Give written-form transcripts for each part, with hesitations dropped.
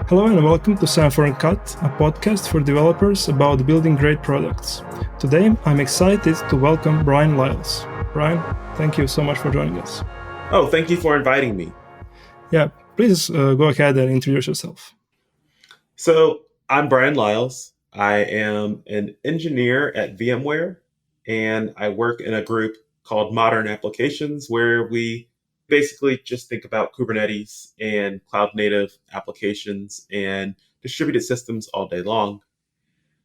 Hello and welcome to Sanford & Cut, a podcast for developers about building great products. Today, I'm excited to welcome Bryan Liles. Bryan, thank you so much for joining us. Oh, thank you for inviting me. Yeah, please go ahead and introduce yourself. So, I'm Bryan Liles. I am an engineer at VMware, and I work in a group called Modern Applications, where we basically just think about Kubernetes and cloud native applications and distributed systems all day long.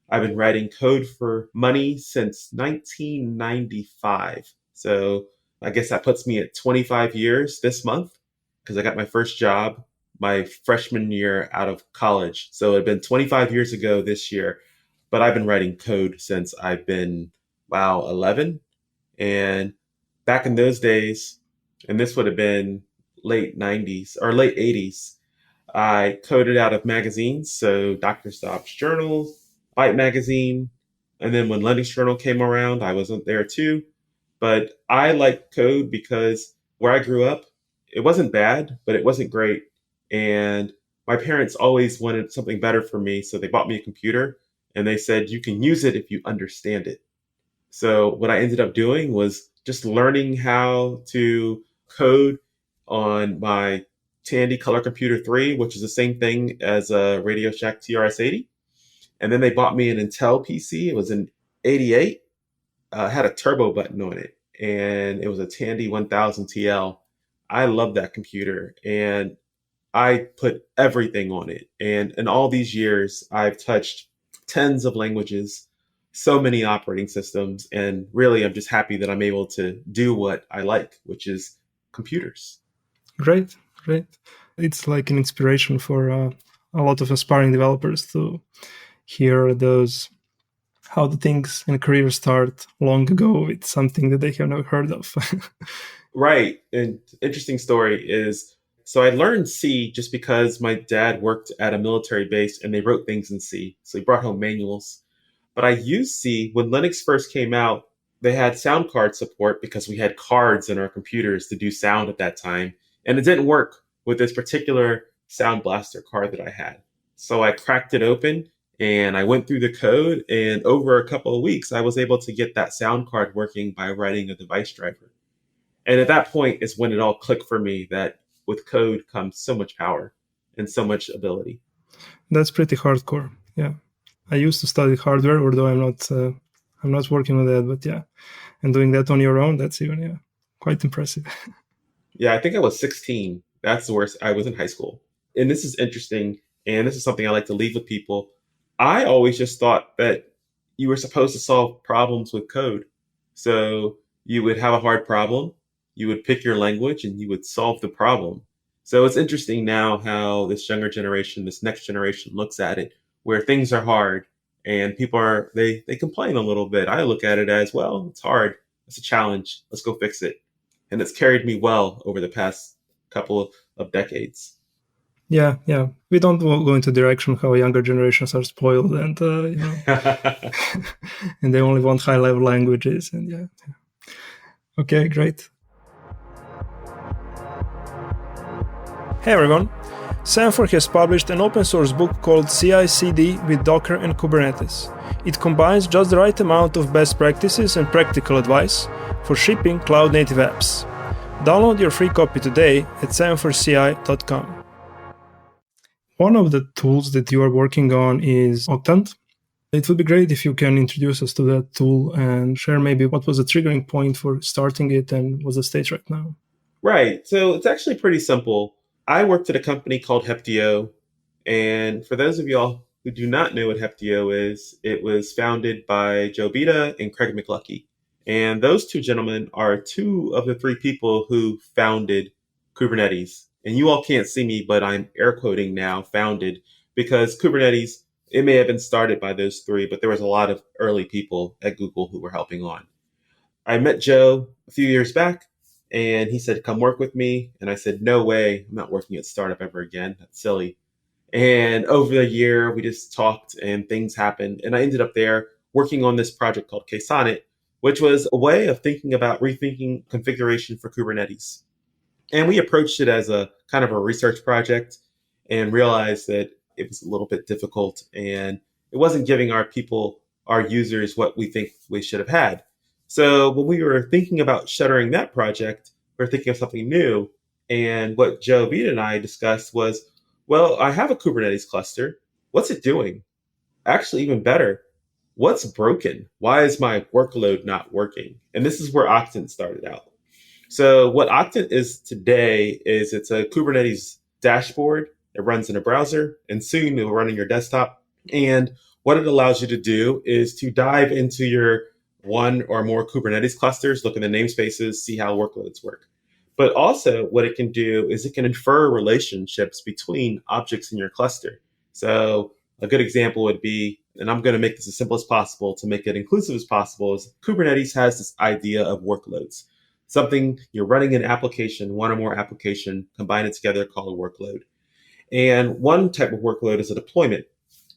I've been writing code for money since 1995. So I guess that puts me at 25 years this month because I got my first job my freshman year out of college. So it had been 25 years ago this year, but I've been writing code since I've been, 11. And back in those days, and this would have been late 90s or late 80s, I coded out of magazines, so Dr. Staub's Journal, Byte Magazine, and then when Linux Journal came around, I wasn't there too. But I like code because where I grew up, it wasn't bad, but it wasn't great. And my parents always wanted something better for me, so they bought me a computer and they said, you can use it if you understand it. So what I ended up doing was just learning how to code on my Tandy Color Computer 3, which is the same thing as a Radio Shack TRS-80. And then they bought me an Intel PC. It was an 88, had a turbo button on it, and it was a Tandy 1000 TL. I love that computer, and I put everything on it. And in all these years, I've touched tens of languages, so many operating systems, and really, I'm just happy that I'm able to do what I like, which is computers. Great. It's like an inspiration for a lot of aspiring developers to hear those how the things in career start long ago with something that they have never heard of. Right. And interesting story is so I learned C just because my dad worked at a military base and they wrote things in C. So he brought home manuals. But I used C when Linux first came out. They had sound card support because we had cards in our computers to do sound at that time. And it didn't work with this particular Sound Blaster card that I had. So I cracked it open and I went through the code. And over a couple of weeks, I was able to get that sound card working by writing a device driver. And at that point is when it all clicked for me that with code comes so much power and so much ability. That's pretty hardcore. Yeah, I used to study hardware, although I'm not working on that. But yeah, and doing that on your own, that's even quite impressive. Yeah, I think I was 16. That's the worst. I was in high school. And this is interesting. And this is something I like to leave with people. I always just thought that you were supposed to solve problems with code. So you would have a hard problem, you would pick your language, and you would solve the problem. So it's interesting now how this younger generation, this next generation looks at it, where things are hard and people they complain a little bit. I look at it as, well, it's hard. It's a challenge. Let's go fix it. And it's carried me well over the past couple of decades. Yeah. We don't go into direction how younger generations are spoiled and and they only want high-level languages and yeah. Okay, great. Hey everyone. Sanford has published an open source book called CI/CD with Docker and Kubernetes. It combines just the right amount of best practices and practical advice for shipping cloud-native apps. Download your free copy today at sanfordci.com. One of the tools that you are working on is Octant. It would be great if you can introduce us to that tool and share maybe what was the triggering point for starting it and what's the state right now. Right. So it's actually pretty simple. I worked at a company called Heptio. And for those of y'all who do not know what Heptio is, it was founded by Joe Beda and Craig McLuckie. And those two gentlemen are two of the three people who founded Kubernetes. And you all can't see me, but I'm air quoting now founded because Kubernetes, it may have been started by those three, but there was a lot of early people at Google who were helping on. I met Joe a few years back and he said, come work with me. And I said, no way, I'm not working at startup ever again. That's silly. And over the year, we just talked and things happened. And I ended up there working on this project called KSonnet, which was a way of thinking about rethinking configuration for Kubernetes. And we approached it as a kind of a research project and realized that it was a little bit difficult and it wasn't giving our people, our users, what we think we should have had. So when we were thinking about shuttering that project, we were thinking of something new. And what Joe Vita and I discussed was, well, I have a Kubernetes cluster. What's it doing? Actually, even better, what's broken? Why is my workload not working? And this is where Octant started out. So what Octant is today is it's a Kubernetes dashboard. It runs in a browser and soon it will run on your desktop. And what it allows you to do is to dive into your one or more Kubernetes clusters, look in the namespaces, see how workloads work. But also what it can do is it can infer relationships between objects in your cluster. So a good example would be, and I'm going to make this as simple as possible to make it inclusive as possible, is Kubernetes has this idea of workloads. Something you're running an application, one or more application, combine it together, call a workload. And one type of workload is a deployment.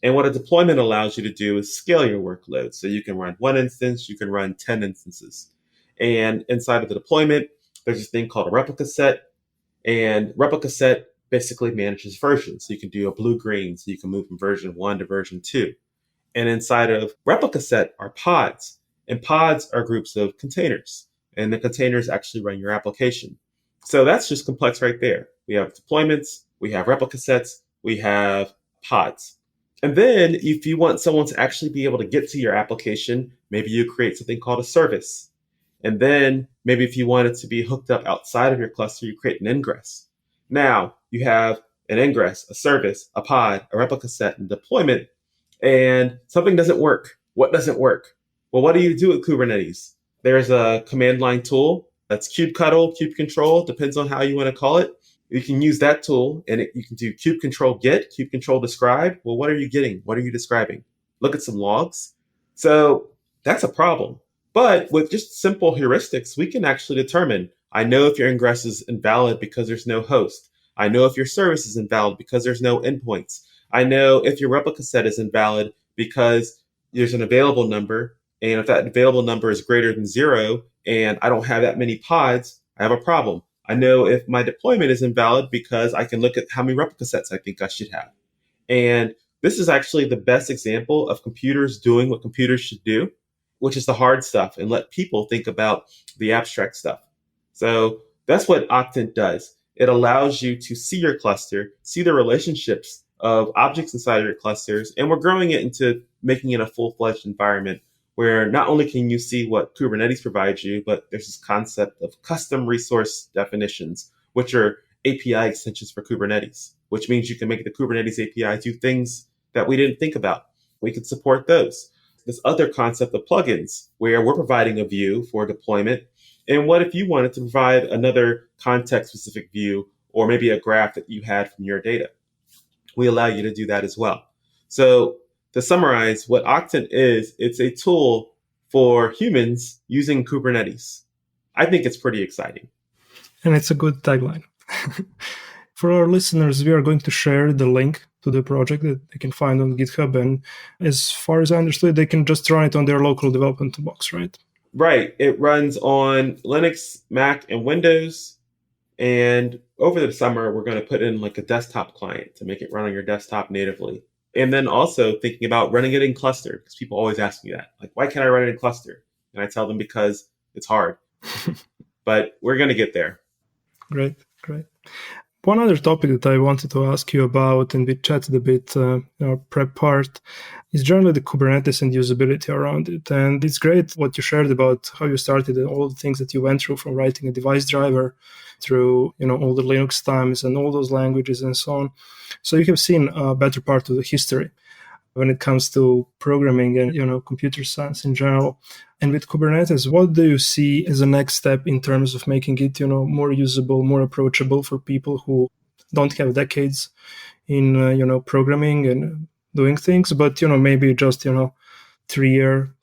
And what a deployment allows you to do is scale your workload. So you can run one instance, you can run 10 instances. And inside of the deployment, there's this thing called a replica set. And replica set basically manages versions. So you can do a blue green, so you can move from version 1 to version 2. And inside of replica set are pods. And pods are groups of containers. And the containers actually run your application. So that's just complex right there. We have deployments, we have replica sets, we have pods. And then if you want someone to actually be able to get to your application, maybe you create something called a service. And then maybe if you want it to be hooked up outside of your cluster, you create an ingress. Now you have an ingress, a service, a pod, a replica set, and deployment, and something doesn't work. What doesn't work? Well, what do you do with Kubernetes? There's a command line tool that's kubectl, kubecontrol, depends on how you want to call it. You can use that tool and you can do kubecontrol get, kubecontrol describe. Well, what are you getting? What are you describing? Look at some logs. So that's a problem. But with just simple heuristics, we can actually determine, I know if your ingress is invalid because there's no host. I know if your service is invalid because there's no endpoints. I know if your replica set is invalid because there's an available number. And if that available number is greater than 0 and I don't have that many pods, I have a problem. I know if my deployment is invalid because I can look at how many replica sets I think I should have. And this is actually the best example of computers doing what computers should do, which is the hard stuff, and let people think about the abstract stuff. So that's what Octant does. It allows you to see your cluster, see the relationships of objects inside of your clusters, and we're growing it into making it a full-fledged environment where not only can you see what Kubernetes provides you, but there's this concept of custom resource definitions, which are API extensions for Kubernetes, which means you can make the Kubernetes API do things that we didn't think about. We could support those. This other concept of plugins, where we're providing a view for deployment. And what if you wanted to provide another context-specific view or maybe a graph that you had from your data? We allow you to do that as well. So to summarize, what Octant is, it's a tool for humans using Kubernetes. I think it's pretty exciting. And it's a good tagline. For our listeners, we are going to share the link to the project that they can find on GitHub. And as far as I understood, they can just run it on their local development box, right? Right. It runs on Linux, Mac, and Windows. And over the summer, we're going to put in like a desktop client to make it run on your desktop natively. And then also thinking about running it in cluster, because people always ask me that. Like, why can't I run it in cluster? And I tell them because it's hard. But we're going to get there. Great. One other topic that I wanted to ask you about, and we chatted a bit in our prep part, is generally the Kubernetes and usability around it. And it's great what you shared about how you started and all the things that you went through, from writing a device driver through all the Linux times and all those languages and so on. So you have seen a better part of the history when it comes to programming and computer science in general. And with Kubernetes, what do you see as a next step in terms of making it more usable, more approachable for people who don't have decades in programming and doing things, but maybe just 3-year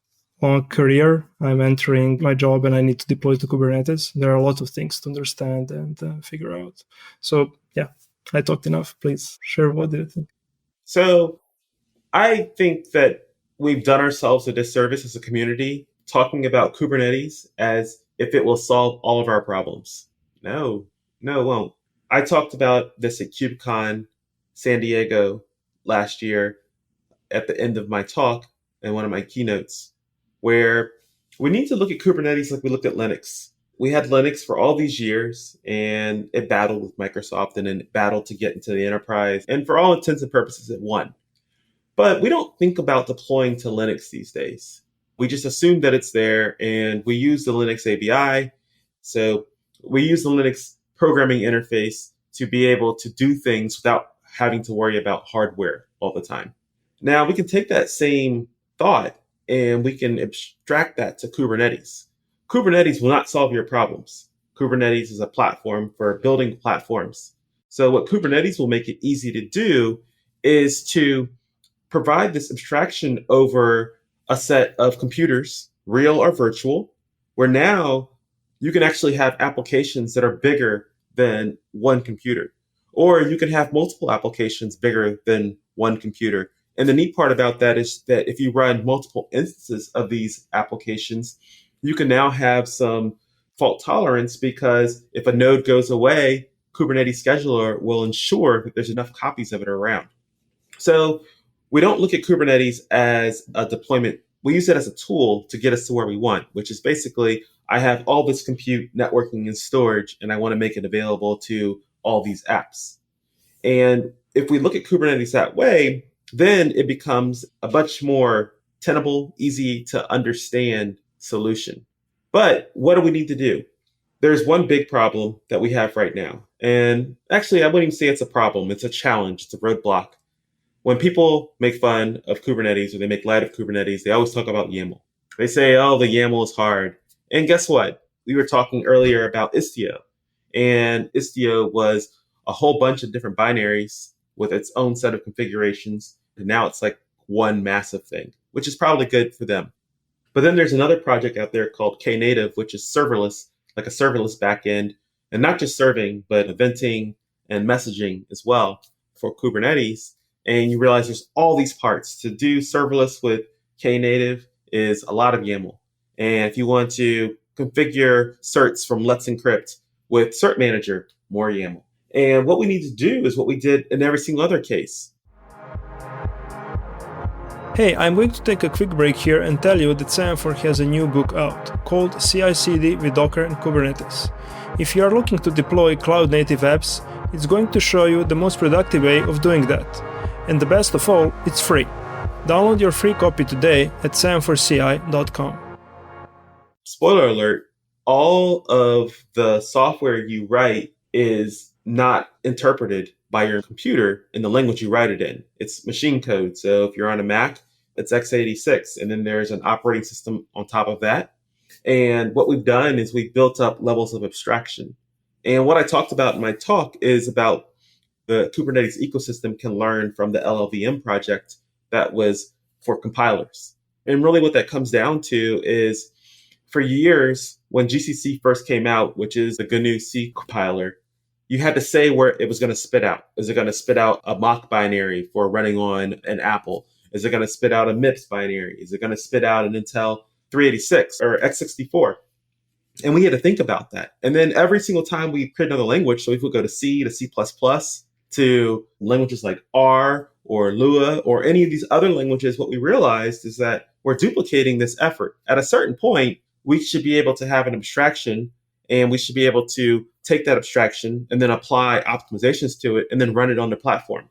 long career, I'm entering my job and I need to deploy to Kubernetes. There are a lot of things to understand and figure out. So yeah, I talked enough. Please share, what do you think? So I think that we've done ourselves a disservice as a community talking about Kubernetes as if it will solve all of our problems. No, No, it won't. I talked about this at KubeCon San Diego last year at the end of my talk and one of my keynotes, where we need to look at Kubernetes like we looked at Linux. We had Linux for all these years and it battled with Microsoft and then it battled to get into the enterprise. And for all intents and purposes, it won. But we don't think about deploying to Linux these days. We just assume that it's there and we use the Linux ABI. So we use the Linux programming interface to be able to do things without having to worry about hardware all the time. Now we can take that same thought and we can abstract that to Kubernetes. Kubernetes will not solve your problems. Kubernetes is a platform for building platforms. So what Kubernetes will make it easy to do is to provide this abstraction over a set of computers, real or virtual, where now you can actually have applications that are bigger than one computer, or you can have multiple applications bigger than one computer. And the neat part about that is that if you run multiple instances of these applications, you can now have some fault tolerance because if a node goes away, Kubernetes scheduler will ensure that there's enough copies of it around. So we don't look at Kubernetes as a deployment. We use it as a tool to get us to where we want, which is basically, I have all this compute, networking, and storage, and I want to make it available to all these apps. And if we look at Kubernetes that way, then it becomes a much more tenable, easy to understand solution. But what do we need to do? There's one big problem that we have right now. And actually, I wouldn't even say it's a problem. It's a challenge. It's a roadblock. When people make fun of Kubernetes or they make light of Kubernetes, they always talk about YAML. They say, oh, the YAML is hard. And guess what? We were talking earlier about Istio. And Istio was a whole bunch of different binaries with its own set of configurations. And now it's like one massive thing, which is probably good for them. But then there's another project out there called Knative, which is serverless, like a serverless backend, and not just serving, but eventing and messaging as well for Kubernetes. And you realize there's all these parts. To do serverless with Knative is a lot of YAML. And if you want to configure certs from Let's Encrypt with Cert Manager, more YAML. And what we need to do is what we did in every single other case. Hey, I'm going to take a quick break here and tell you that Semaphore has a new book out called CI/CD with Docker and Kubernetes. If you are looking to deploy cloud-native apps, it's going to show you the most productive way of doing that. And the best of all, it's free. Download your free copy today at semaphoreCI.com. Spoiler alert, all of the software you write is not interpreted by your computer in the language you write it in. It's machine code. So if you're on a Mac, it's x86. And then there's an operating system on top of that. And what we've done is we've built up levels of abstraction. And what I talked about in my talk is about the Kubernetes ecosystem can learn from the LLVM project that was for compilers. And really what that comes down to is for years, when GCC first came out, which is the GNU C compiler, you had to say where it was going to spit out. Is it going to spit out a mock binary for running on an Apple? Is it going to spit out a MIPS binary? Is it going to spit out an Intel 386 or x64? And we had to think about that. And then every single time we create another language, so if we go to C, to C++, to languages like R or Lua or any of these other languages, what we realized is that we're duplicating this effort. At a certain point, we should be able to have an abstraction and we should be able to take that abstraction and then apply optimizations to it and then run it on the platform.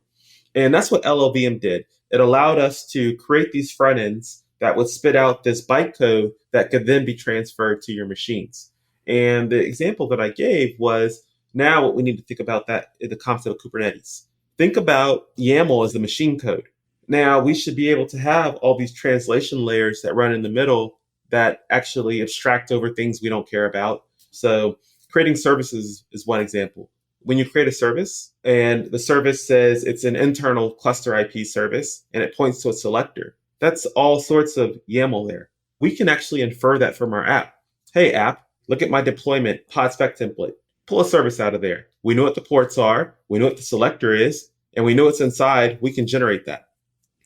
And that's what LLVM did. It allowed us to create these front ends that would spit out this bytecode that could then be transferred to your machines. And the example that I gave was now what we need to think about that is the concept of Kubernetes. Think about YAML as the machine code. Now we should be able to have all these translation layers that run in the middle that actually abstract over things we don't care about. So creating services is one example. When you create a service and the service says it's an internal cluster IP service and it points to a selector, that's all sorts of YAML there. We can actually infer that from our app. Hey app, look at my deployment pod spec template. Pull a service out of there. We know what the ports are. We know what the selector is, and we know what's inside. We can generate that.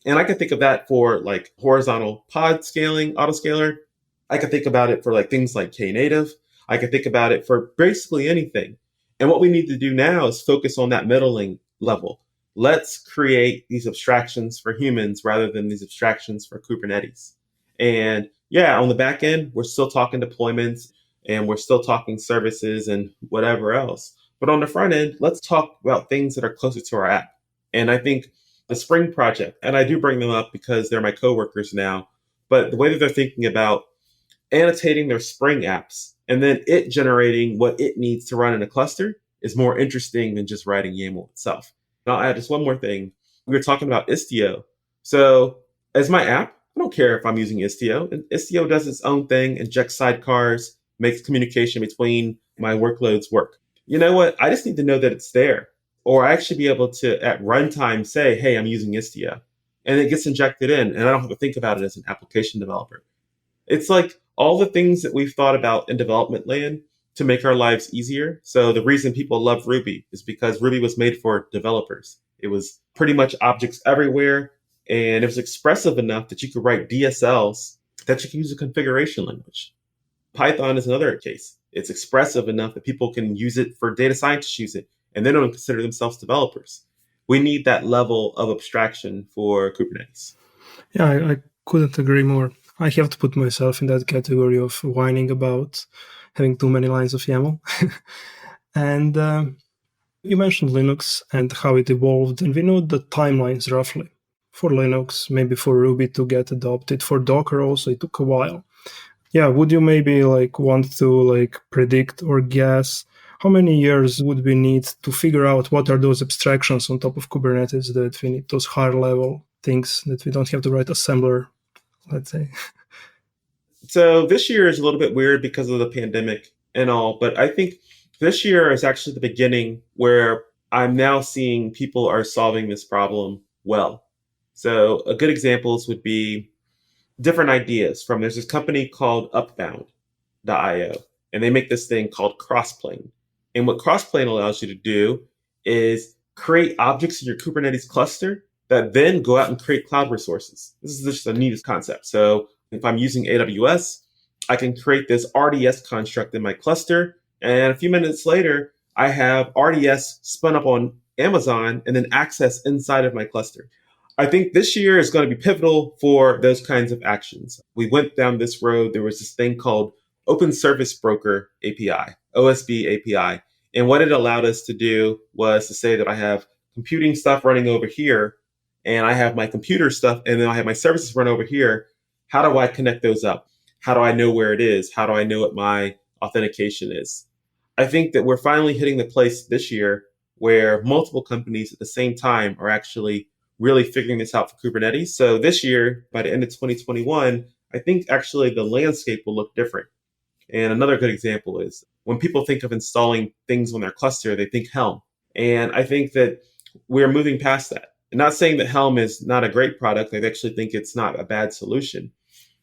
And I can think of that for like horizontal pod scaling, autoscaler. I can think about it for like things like Knative. I can think about it for basically anything. And what we need to do now is focus on that middling level. Let's create these abstractions for humans rather than these abstractions for Kubernetes. And yeah, on the back end, we're still talking deployments and we're still talking services and whatever else. But on the front end, let's talk about things that are closer to our app. And I think the Spring project, and I do bring them up because they're my coworkers now, but the way that they're thinking about annotating their Spring apps and then it generating what it needs to run in a cluster is more interesting than just writing YAML itself. And I'll add just one more thing. We were talking about Istio. So as my app, I don't care if I'm using Istio. And Istio does its own thing, injects sidecars, makes communication between my workloads work. You know what? I just need to know that it's there. Or I should be able to, at runtime, say, hey, I'm using Istio. And it gets injected in, and I don't have to think about it as an application developer. It's like all the things that we've thought about in development land to make our lives easier. So the reason people love Ruby is because Ruby was made for developers. It was pretty much objects everywhere, and it was expressive enough that you could write DSLs that you can use a configuration language. Python is another case. It's expressive enough that people can use it for data scientists use it, and they don't consider themselves developers. We need that level of abstraction for Kubernetes. Yeah, I couldn't agree more. I have to put myself in that category of whining about having too many lines of YAML. And you mentioned Linux and how it evolved, and we know the timelines roughly. For Linux, maybe for Ruby to get adopted. For Docker also, it took a while. Yeah, would you maybe want to predict or guess how many years would we need to figure out what are those abstractions on top of Kubernetes that we need, those higher level things that we don't have to write assembler, let's say? So this year is a little bit weird because of the pandemic and all, but I think this year is actually the beginning where I'm now seeing people are solving this problem well. So a good examples would be different ideas from there's this company called Upbound.io, and they make this thing called Crossplane. And what Crossplane allows you to do is create objects in your Kubernetes cluster that then go out and create cloud resources. This is just the neatest concept. So if I'm using AWS, I can create this RDS construct in my cluster. And a few minutes later, I have RDS spun up on Amazon and then access inside of my cluster. I think this year is going to be pivotal for those kinds of actions. We went down this road. There was this thing called Open Service Broker API, OSB API. And what it allowed us to do was to say that I have computing stuff running over here, and I have my computer stuff, and then I have my services run over here. How do I connect those up? How do I know where it is? How do I know what my authentication is? I think that we're finally hitting the place this year where multiple companies at the same time are actually really figuring this out for Kubernetes. So this year, by the end of 2021, I think actually the landscape will look different. And another good example is when people think of installing things on their cluster, they think Helm. And I think that we're moving past that. I'm not saying that Helm is not a great product. I actually think it's not a bad solution,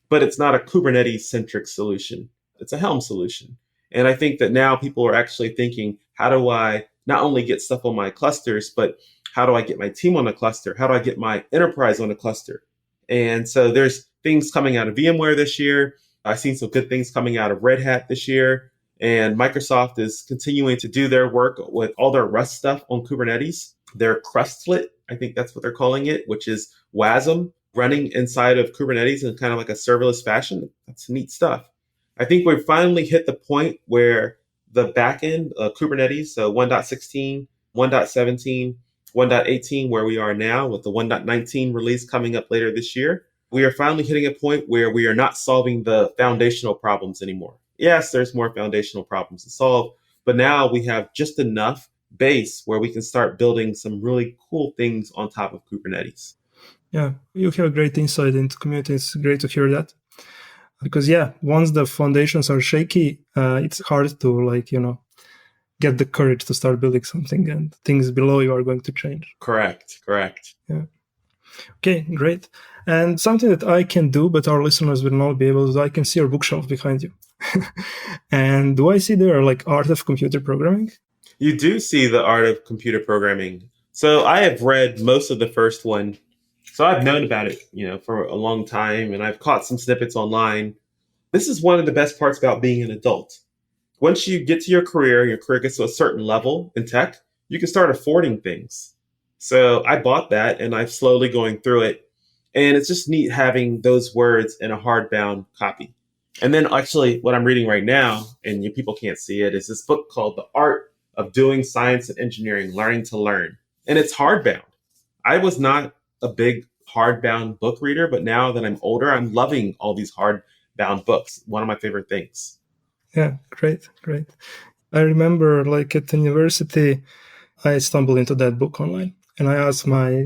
but it's not a Kubernetes-centric solution. It's a Helm solution. And I think that now people are actually thinking, how do I not only get stuff on my clusters, but how do I get my team on a cluster? How do I get my enterprise on a cluster? And so there's things coming out of VMware this year. I've seen some good things coming out of Red Hat this year. And Microsoft is continuing to do their work with all their Rust stuff on Kubernetes. Their Crustlet, I think that's what they're calling it, which is WASM running inside of Kubernetes in kind of like a serverless fashion. That's neat stuff. I think we've finally hit the point where the backend of Kubernetes, so 1.16, 1.17, 1.18, where we are now with the 1.19 release coming up later this year, we are finally hitting a point where we are not solving the foundational problems anymore. Yes, there's more foundational problems to solve, but now we have just enough base where we can start building some really cool things on top of Kubernetes. Yeah, you have a great insight into community. It's great to hear that. Because once the foundations are shaky, it's hard to get the courage to start building something, and things below you are going to change. Correct. Yeah. Okay, great. And something that I can do, but our listeners will not be able to do, I can see your bookshelf behind you. And do I see there Art of Computer Programming? You do see the Art of Computer Programming. So I have read most of the first one. So I've known about it, for a long time, and I've caught some snippets online. This is one of the best parts about being an adult. Once you get to your career gets to a certain level in tech, you can start affording things. So I bought that and I'm slowly going through it. And it's just neat having those words in a hardbound copy. And then actually what I'm reading right now, and you people can't see it, is this book called The Art of Doing Science and Engineering, Learning to Learn. And it's hardbound. I was not a big hardbound book reader, but now that I'm older, I'm loving all these hardbound books. One of my favorite things. Yeah, great. I remember like at university, I stumbled into that book online and I asked my,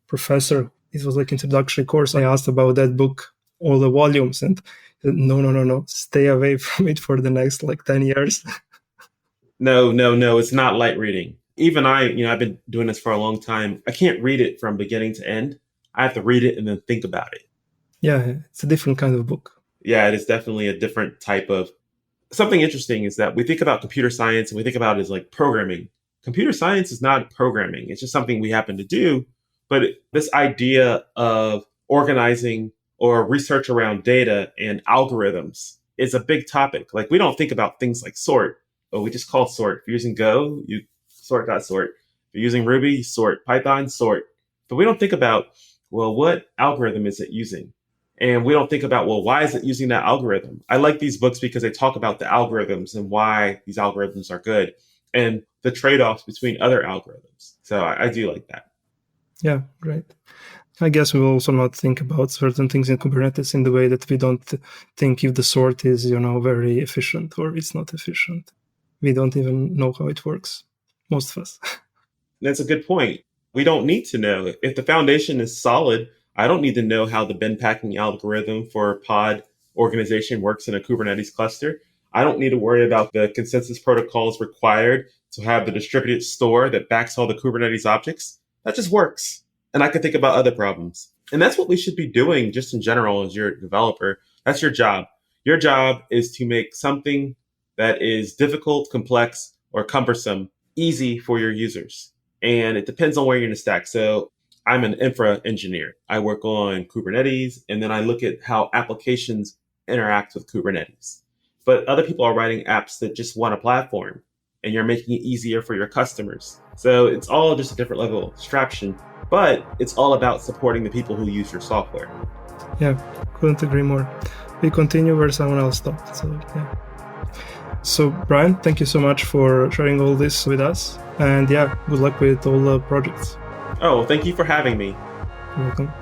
professor, it was like introductory course. I asked about that book, all the volumes, and he said, no, stay away from it for the next like 10 years. No, it's not light reading. Even I've been doing this for a long time. I can't read it from beginning to end. I have to read it and then think about it. Yeah, it's a different kind of book. Yeah, it is definitely a different type of. Something interesting is that we think about computer science and we think about it as like programming. Computer science is not programming. It's just something we happen to do. But this idea of organizing or research around data and algorithms is a big topic. Like we don't think about things like sort, but we just call sort. If you're using Go, you sort.sort. If you're using Ruby, you sort. Python, sort. But we don't think about, well, what algorithm is it using? And we don't think about, well, why is it using that algorithm? I like these books because they talk about the algorithms and why these algorithms are good and the trade-offs between other algorithms. So I do like that. Yeah, great. I guess we will also not think about certain things in Kubernetes in the way that we don't think if the sort is, very efficient or it's not efficient. We don't even know how it works, most of us. That's a good point. We don't need to know. If the foundation is solid, I don't need to know how the bin packing algorithm for pod organization works in a Kubernetes cluster. I don't need to worry about the consensus protocols required to have the distributed store that backs all the Kubernetes objects. That just works. And I can think about other problems. And that's what we should be doing just in general as your developer. That's your job. Your job is to make something that is difficult, complex, or cumbersome easy for your users. And it depends on where you're in the stack. So I'm an infra engineer. I work on Kubernetes, and then I look at how applications interact with Kubernetes. But other people are writing apps that just want a platform, and you're making it easier for your customers. So it's all just a different level of abstraction, but it's all about supporting the people who use your software. Yeah, couldn't agree more. We continue where someone else stopped. So, yeah. So, Bryan, thank you so much for sharing all this with us. And yeah, good luck with all the projects. Oh, thank you for having me. You're welcome.